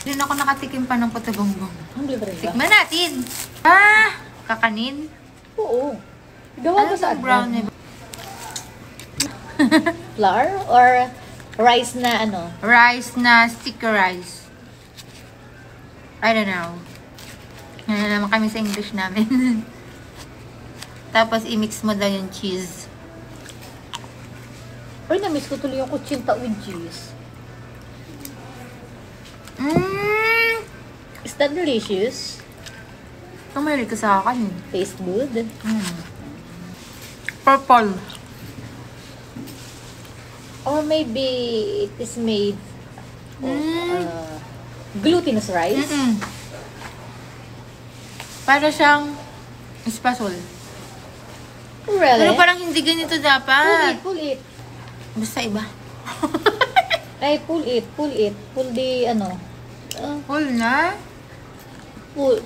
Hindi na ako nakatikim pa ng puto bongbong. Ang libre ba? Tikman natin. Ah! Kakanin? Oo. Gawa Ano ba sa sa brownie? Flour or rice na ano? Rice na sticky rice. I don't know. Ano naman kami sa English namin. Tapos i-mix mo daw yung cheese. Uy, na-miss ko tuloy yung kutsinta with cheese. Mmm! Is that delicious? Tumili ka sa akin. Taste good? Purple. Or maybe it is made of glutinous rice? Para siyang espasol. Really? Pero parang hindi ganito dapat. Pull it. Basta iba. Ay, pull it. Pull the, ano. Whole na? Pull.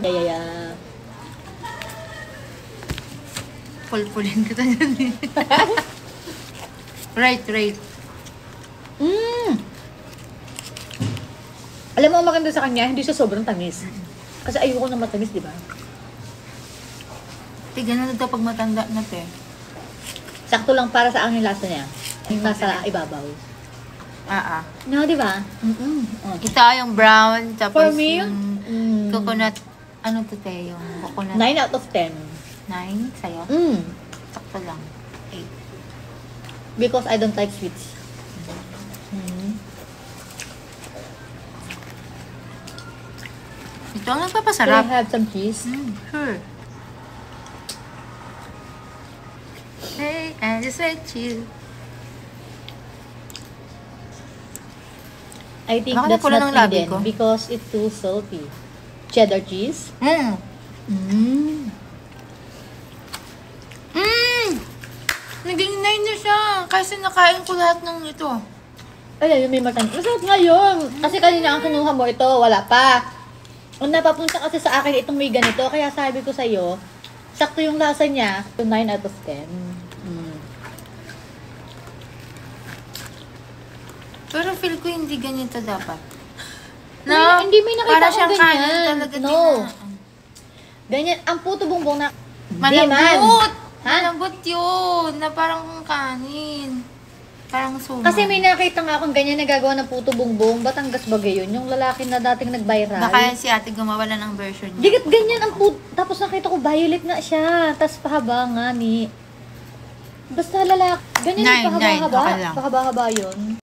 Yeah. Pulpulin kita dyan eh. Right. Alam mo, ang maganda sa kanya, hindi siya sobrang tamis. Kasi ayoko na matamis, di ba? Tignan na ito pag matanda na te. Sakto lang para sa akin yung lasa niya. Yung nasa ibabaw. No, di ba? Ito yung brown, tapos For me, yung coconut, ano to te, yung coconut. 9 out of 10. 9 sa'yo? Sakto lang. 8. Because I don't like sweets. Ito ang Can nagpapasarap. I have some cheese? Sure. Hey, I just like you. I think Bakit that's pula not ng labi needed ko? because it's too salty. Cheddar cheese? Naging 9 na siya. Kasi nakain ko lahat ng ito. Ay, yung may matamis. Masarap ngayon. Kasi kanina ang kinuha mo ito, wala pa. Ang napapunta kasi sa akin itong may ganito. Kaya sabi ko sa'yo, sakto yung lasa niya. 9 out of 10. Pero feel ko hindi ganito dapat. Hindi may nakita para akong siyang ganyan. kanin talaga No. Ganyan. Ang puto bongbong na... Malambot! Ha? Malambot yun. Na parang kanin. Parang suman. Kasi may nakita nga akong ganyan nagagawa ng puto bongbong. Batangas Bagay yun. Yung lalaki na dating nag-viral. Baka yan si ate gumawa lang ng version niya. Digat ganyan ang puto. Tapos nakita ko violet na siya. Tapos pahaba nga ni... Basta lalaki. Ganyan yung Nine, pahaba-haba. okay lang. Pahaba-haba yun.